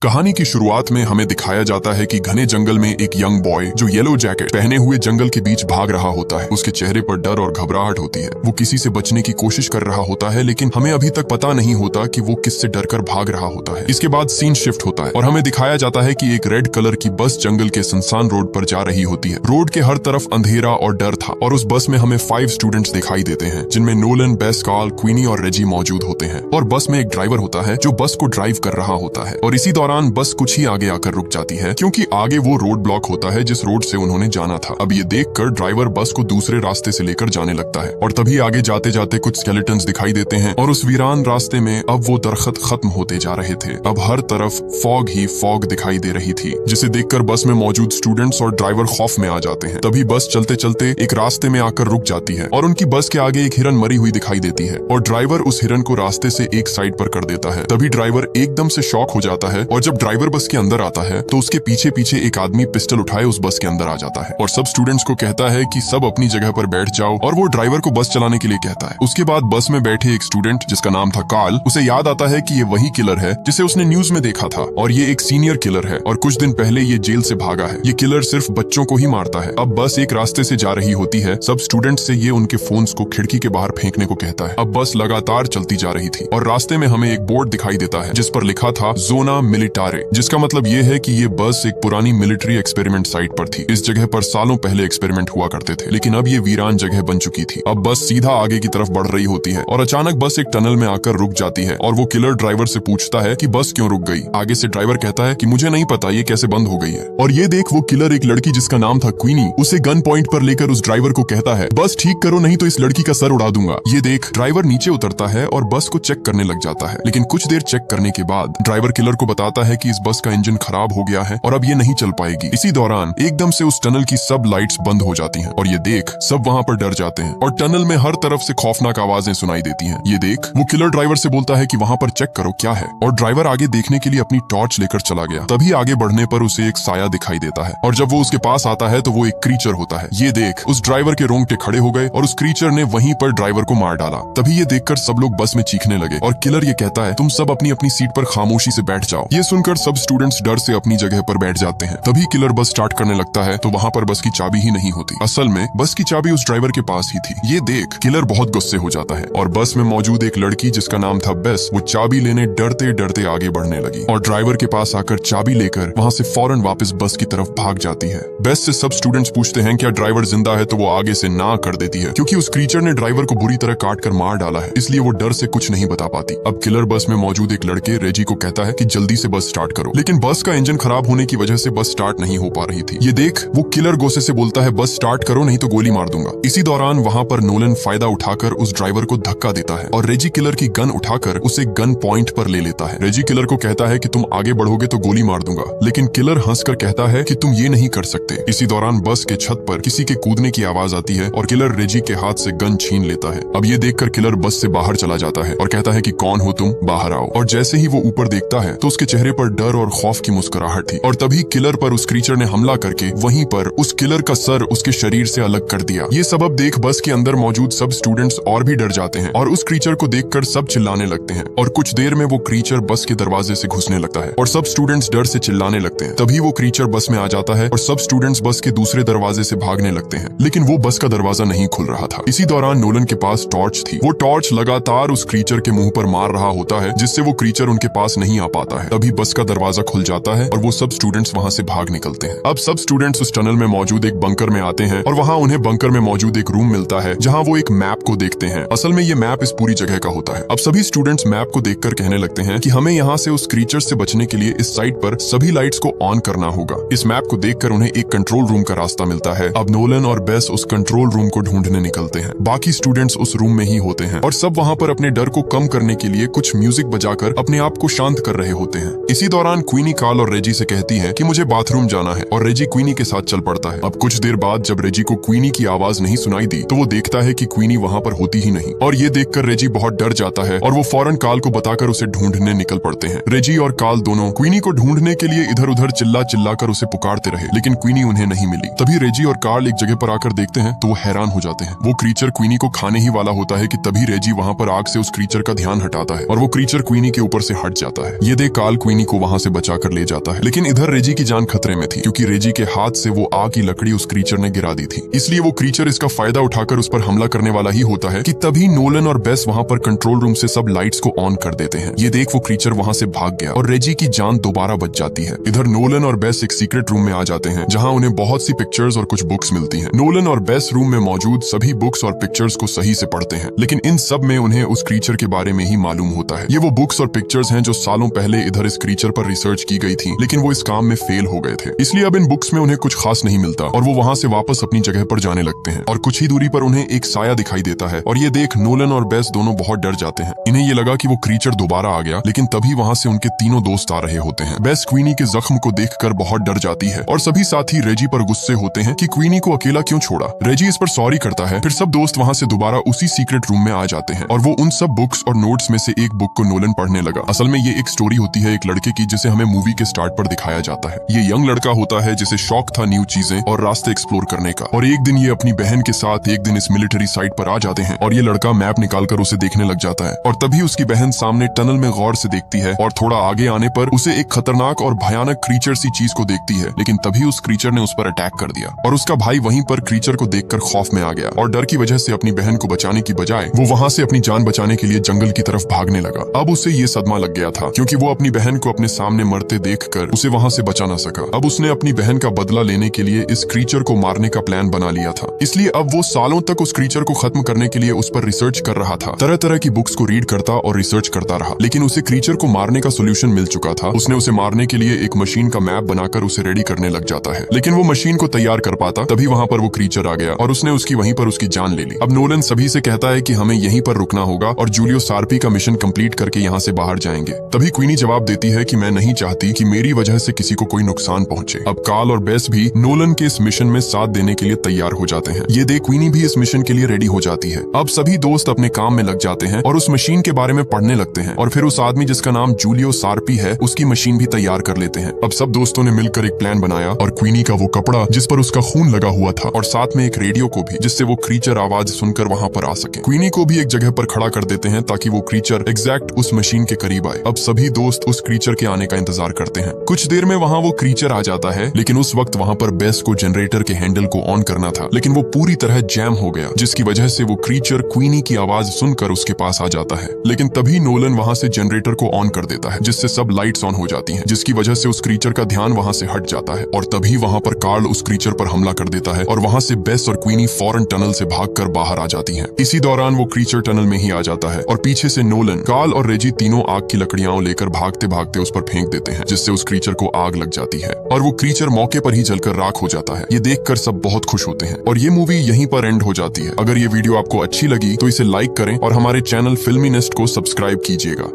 कहानी की शुरुआत में हमें दिखाया जाता है कि घने जंगल में एक यंग बॉय जो येलो जैकेट पहने हुए जंगल के बीच भाग रहा होता है। उसके चेहरे पर डर और घबराहट होती है। वो किसी से बचने की कोशिश कर रहा होता है, लेकिन हमें अभी तक पता नहीं होता कि वो किससे डरकर भाग रहा होता है। इसके बाद सीन शिफ्ट होता है और हमें दिखाया जाता है कि एक रेड कलर की बस जंगल के सुनसान रोड पर जा रही होती है। रोड के हर तरफ अंधेरा और डर था और उस बस में हमें 5 स्टूडेंट्स दिखाई देते हैं, जिनमें नोलन, बेस, कार्ल, क्वीनी और रेजी मौजूद होते हैं। और बस में एक ड्राइवर होता है जो बस को ड्राइव कर रहा होता है। और इसी दौरान बस कुछ ही आगे आकर रुक जाती है, क्योंकि आगे वो रोड ब्लॉक होता है जिस रोड से उन्होंने जाना था। अब ये देखकर ड्राइवर बस को दूसरे रास्ते से लेकर जाने लगता है और तभी आगे जाते जाते कुछ स्केलेटन्स दिखाई देते हैं और उस वीरान रास्ते में अब वो दरख्त खत्म होते जा रहे थे। अब हर तरफ फॉग ही फॉग दिखाई दे रही थी, जिसे देखकर बस में मौजूद स्टूडेंट्स और ड्राइवर खौफ में आ जाते हैं। तभी बस चलते चलते एक रास्ते में आकर रुक जाती है और उनकी बस के आगे एक हिरन मरी हुई दिखाई देती है और ड्राइवर उस हिरन को रास्ते से एक साइड पर कर देता है। तभी ड्राइवर एकदम से शॉक हो जाता है और जब ड्राइवर बस के अंदर आता है तो उसके पीछे पीछे एक आदमी पिस्टल उठाए उस बस के अंदर आ जाता है और सब स्टूडेंट्स को कहता है कि सब अपनी जगह पर बैठ जाओ, और वो ड्राइवर को बस चलाने के लिए कहता है। उसके बाद बस में बैठे एक स्टूडेंट जिसका नाम था कार्ल, उसे याद आता है कि ये वही किलर है जिसे उसने न्यूज में देखा था और ये एक सीनियर किलर है और कुछ दिन पहले ये जेल से भागा है। ये किलर सिर्फ बच्चों को ही मारता है। अब बस एक रास्ते से जा रही होती है। सब स्टूडेंट्स से ये उनके फोन्स को खिड़की के बाहर फेंकने को कहता है। अब बस लगातार चलती जा रही थी और रास्ते में हमें एक बोर्ड दिखाई देता है जिस पर लिखा था जोना मिलिटारे, जिसका मतलब ये है कि ये बस एक पुरानी मिलिट्री एक्सपेरिमेंट साइट पर थी। इस जगह पर सालों पहले एक्सपेरिमेंट हुआ करते थे, लेकिन अब ये वीरान जगह बन चुकी थी। अब बस सीधा आगे की तरफ बढ़ रही होती है और अचानक बस एक टनल में आकर रुक जाती है और वो किलर ड्राइवर से पूछता है कि बस क्यों रुक गई। आगे से ड्राइवर कहता है कि मुझे नहीं पता ये कैसे बंद हो गई है। और ये देख वो किलर एक लड़की जिसका नाम था क्वीनी, उसे गन पॉइंट पर लेकर उस ड्राइवर को कहता है बस ठीक करो नहीं तो इस लड़की का सर उड़ा दूंगा। ये देख ड्राइवर नीचे उतरता है और बस को चेक करने लग जाता है, लेकिन कुछ देर चेक करने के बाद ड्राइवर किलर को बताता है कि इस बस का इंजन खराब हो गया है और अब ये नहीं चल पाएगी। इसी दौरान एकदम से उस टनल की सब लाइट्स बंद हो जाती हैं और ये देख सब वहां पर डर जाते हैं और टनल में हर तरफ से खौफनाक आवाजें सुनाई देती हैं। ये देख वो किलर ड्राइवर से बोलता है कि वहां पर चेक करो क्या है, और ड्राइवर आगे देखने के लिए अपनी टॉर्च लेकर चला गया। तभी आगे बढ़ने पर उसे एक साया दिखाई देता है और जब वो उसके पास आता है तो वो एक क्रीचर होता है। ये देख उस ड्राइवर के रोंगटे खड़े हो गए और उस क्रीचर ने वहीं पर ड्राइवर को मार डाला। तभी ये देखकर सब लोग बस में चीखने लगे और किलर ये कहता है तुम सब अपनी अपनी सीट पर खामोशी से बैठ जाओ। ये सुनकर सब स्टूडेंट्स डर से अपनी जगह पर बैठ जाते हैं। तभी किलर बस स्टार्ट करने लगता है तो वहां पर बस की चाबी ही नहीं होती। असल में बस की चाबी उस ड्राइवर के पास ही थी। ये देख किलर बहुत गुस्से हो जाता है और बस में मौजूद एक लड़की जिसका नाम था बेस, वो चाबी लेने डरते डरते आगे बढ़ने लगी और ड्राइवर के पास आकर चाबी लेकर वहां से फौरन वापस बस की तरफ भाग जाती है। बेस से सब स्टूडेंट्स पूछते हैं क्या ड्राइवर जिंदा है, तो वो आगे से ना कर देती है क्योंकि उस क्रीचर ने ड्राइवर को बुरी तरह काट कर मार डाला है, इसलिए वो डर से कुछ नहीं बता पाती। अब किलर बस में मौजूद एक लड़के रेजी को कहता है कि जल्दी से बस स्टार्ट करो, लेकिन बस का इंजन खराब होने की वजह से बस स्टार्ट नहीं हो पा रही थी। ये देख वो किलर गुस्से से बोलता है बस स्टार्ट करो नहीं तो गोली मार दूंगा। इसी दौरान वहां पर नोलन फायदा उठाकर उस ड्राइवर को धक्का देता है और रेजी किलर की गन उठाकर उसे गन पॉइंट पर ले लेता है। रेजी किलर को कहता है कि तुम आगे बढ़ोगे तो गोली मार दूंगा, लेकिन किलर हंसकर कहता है कि तुम ये नहीं कर सकते। इसी दौरान बस के छत पर किसी के कूदने की आवाज आती है और किलर रेजी के हाथ से गन छीन लेता है। अब ये देखकर किलर बस से बाहर चला जाता है और कहता है कि कौन हो तुम, बाहर आओ। और जैसे ही वो ऊपर देखता है तो उसके चेहरे पर डर और खौफ की मुस्कुराहट थी और तभी किलर पर उस क्रीचर ने हमला करके वहीं पर उस किलर का सर उसके शरीर से अलग कर दिया। ये सबब देख बस के अंदर मौजूद सब स्टूडेंट्स और भी डर जाते हैं और उस क्रीचर को देखकर सब चिल्लाने लगते हैं और कुछ देर में वो क्रीचर बस के दरवाजे से घुसने लगता है और सब स्टूडेंट्स डर से चिल्लाने लगते हैं। तभी वो क्रीचर बस में आ जाता है और सब स्टूडेंट्स बस के दूसरे दरवाजे से भागने लगते हैं, लेकिन वो बस का दरवाजा नहीं खुल रहा था। इसी दौरान नोलन के पास टॉर्च थी। वो टॉर्च लगातार उस क्रीचर के मुंह पर मार रहा होता है जिससे वो क्रीचर उनके पास नहीं आ पाता है। तभी बस का दरवाजा खुल जाता है और वो सब स्टूडेंट्स वहां से भाग निकलते हैं। अब सब स्टूडेंट्स उस टनल में मौजूद एक बंकर में आते हैं और वहां उन्हें बंकर में मौजूद एक रूम मिलता है जहां वो एक मैप को देखते हैं। असल में ये मैप इस पूरी जगह का होता है। अब सभी स्टूडेंट्स मैप को देखकर कहने लगते हैं कि हमें यहाँ से उस क्रीचर से बचने के लिए इस साइट पर सभी लाइट्स को ऑन करना होगा। इस मैप को देखकर उन्हें एक कंट्रोल रूम का रास्ता मिलता है। अब नोलन और बेस उस कंट्रोल रूम को ढूंढने निकलते हैं। बाकी स्टूडेंट्स उस रूम में ही होते हैं और सब वहां पर अपने डर को कम करने के लिए कुछ म्यूजिक बजाकर अपने आप को शांत कर रहे होते हैं। इसी दौरान क्वीनी कार्ल और रेजी से कहती है कि मुझे बाथरूम जाना है और रेजी क्वीनी के साथ चल पड़ता है। अब कुछ देर बाद जब रेजी को क्वीनी की आवाज नहीं सुनाई दी तो वो देखता है कि क्वीनी वहां पर होती ही नहीं और ये देखकर रेजी बहुत डर जाता है और वो फौरन कार्ल को बताकर उसे ढूंढने निकल पड़ते हैं। रेजी और कार्ल दोनों क्वीनी को ढूंढने के लिए इधर उधर चिल्ला चिल्ला कर उसे पुकारते रहे, लेकिन क्वीनी उन्हें नहीं मिली। तभी रेजी और कार्ल एक जगह पर आकर देखते हैं तो वो हैरान हो जाते हैं। वो क्रीचर क्वीनी को खाने ही वाला होता है कि तभी रेजी वहां पर आग से उस क्रीचर का ध्यान हटाता है और वो क्रीचर क्वीनी के ऊपर से हट जाता है। ये देख कार्ल क्वीनी को वहां से बचा कर ले जाता है। लेकिन इधर रेजी की जान खतरे में थी, क्योंकि रेजी के हाथ से वो आग की लकड़ी उस क्रीचर ने गिरा दी थी। इसलिए वो क्रीचर इसका फायदा उठाकर उस पर हमला करने वाला ही होता है कि तभी नोलन और बेस वहां पर कंट्रोल रूम से सब लाइट्स को ऑन कर देते हैं। ये देख वो क्रीचर वहां से भाग गया और रेजी की जान दोबारा बच जाती है। इधर नोलन और बेस एक सीक्रेट रूम में आ जाते हैं, जहां उन्हें बहुत सी पिक्चर्स और कुछ बुक्स मिलती हैं। नोलन और बेस रूम में मौजूद सभी बुक्स और पिक्चर्स को सही से पढ़ते हैं, लेकिन इन सब में उन्हें उस क्रीचर के बारे में ही मालूम होता है। ये वो बुक्स और पिक्चर्स हैं जो सालों पहले इधर इस क्रीचर पर रिसर्च की गई थी, लेकिन वो इस काम में फेल हो गए थे। इसलिए अब इन बुक्स में उन्हें कुछ खास नहीं मिलता और वो वहां से वापस अपनी जगह पर जाने लगते हैं। और कुछ ही दूरी पर उन्हें एक साया दिखाई देता है और ये देख नोलन और बेस दोनों बहुत डर जाते हैं। इन्हें ये लगा कि वो क्रीचर दोबारा आ गया, लेकिन तभी वहां से उनके तीनों दोस्त आ रहे होते हैं। बेस क्वीनी के जख्म को देखकर बहुत डर जाती है और सभी साथी रेजी पर गुस्से होते हैं कि क्वीनी को अकेला क्यों छोड़ा। रेजी इस पर सॉरी करता है। फिर सब दोस्त वहां से दोबारा उसी सीक्रेट रूम में आ जाते हैं और वो उन सब बुक्स और नोट्स में से एक बुक को नोलन पढ़ने लगा। असल में ये एक स्टोरी होती है एक लड़के की, जिसे हमें मूवी के स्टार्ट पर दिखाया जाता है। ये यंग लड़का होता है जिसे शौक था न्यू चीजें और रास्ते एक्सप्लोर करने का, और एक दिन ये अपनी बहन के साथ एक दिन इस मिलिट्री साइट पर आ जाते हैं और ये लड़का मैप निकालकर उसे देखने लग जाता है। और तभी उसकी बहन सामने टनल में गौर से देखती है और थोड़ा आगे आने पर उसे एक खतरनाक और भयानक क्रीचर सी चीज को देखती है। लेकिन तभी उस क्रीचर ने उस पर अटैक कर दिया और उसका भाई वहीं पर क्रीचर को देखकर खौफ में आ गया और डर की वजह से अपनी बहन को बचाने की बजाय वो वहां से अपनी जान बचाने के लिए जंगल की तरफ भागने लगा। अब उसे ये सदमा लग गया था, क्योंकि वो अपनी बहन को अपने सामने मरते देखकर उसे वहां से बचा ना सका। अब उसने अपनी बहन का बदला लेने के लिए इस क्रीचर को मारने का प्लान बना लिया था। इसलिए अब वो सालों तक उस क्रीचर को खत्म करने के लिए उस पर रिसर्च कर रहा था। तरह तरह की बुक्स को रीड करता और रिसर्च करता रहा, लेकिन उसे क्रीचर को मारने का सोल्यूशन मिल चुका था। उसने उसे मारने के लिए एक मशीन का मैप बनाकर उसे रेडी करने लग जाता है, लेकिन वो मशीन को तैयार कर पाता तभी वहां पर वो क्रीचर आ गया और उसने उसकी वहीं पर उसकी जान ले ली। अब नोलन सभी से कहता है कि हमें यहीं पर रुकना होगा और जूलियो सार्पी का मिशन कंप्लीट करके यहाँ से बाहर जाएंगे। तभी क्वीनी जवाब देती है कि मैं नहीं चाहती कि मेरी वजह से किसी को कोई नुकसान पहुंचे। अब कार्ल और बेस भी नोलन के इस मिशन में साथ देने के लिए तैयार हो जाते हैं। ये देख क्वीनी भी इस मिशन के लिए रेडी हो जाती है। अब सभी दोस्त अपने काम में लग जाते हैं और उस मशीन के बारे में पढ़ने लगते हैं और फिर उस आदमी जिसका नाम जूलियो सार्पी है उसकी मशीन भी तैयार कर लेते हैं। अब सब दोस्तों ने मिलकर एक प्लान बनाया और क्वीनी का वो कपड़ा जिस पर उसका खून लगा हुआ था और साथ में एक रेडियो को भी, जिससे वो क्रीचर आवाज सुनकर वहां पर आ सके। क्वीनी को भी एक जगह पर खड़ा कर देते हैं ताकि वो क्रीचर एग्जैक्ट उस मशीन के करीब आए। अब सभी दोस्त उस क्रीचर के आने का इंतजार करते हैं। कुछ देर में वहां वो क्रीचर आ जाता है, लेकिन उस वक्त वहां पर बेस को जनरेटर के हैंडल को ऑन करना था, लेकिन वो पूरी तरह जैम हो गया, जिसकी वजह से वो क्रीचर क्वीनी की आवाज सुनकर उसके पास आ जाता है। लेकिन तभी नोलन वहां से जनरेटर को ऑन कर देता है, जिससे सब लाइट्स ऑन हो जाती हैं, जिसकी वजह से उस क्रीचर का ध्यान वहां से हट जाता है। और तभी वहां पर कार्ल उस क्रीचर पर हमला कर देता है और वहां से बेस और क्वीनी फौरन टनल से भागकर बाहर आ जाती हैं। इसी दौरान वो क्रीचर टनल में ही आ जाता है और पीछे से नोलन, कार्ल और रेजी तीनों आग की लकड़ियां लेकर भागते भागते उस पर फेंक देते हैं, जिससे उस क्रीचर को आग लग जाती है और वो क्रीचर मौके पर ही जलकर राख हो जाता है। ये देखकर सब बहुत खुश होते हैं और ये मूवी यहीं पर एंड हो जाती है। अगर ये वीडियो आपको अच्छी लगी तो इसे लाइक करें और हमारे चैनल फिल्मी नेस्ट को सब्सक्राइब कीजिएगा।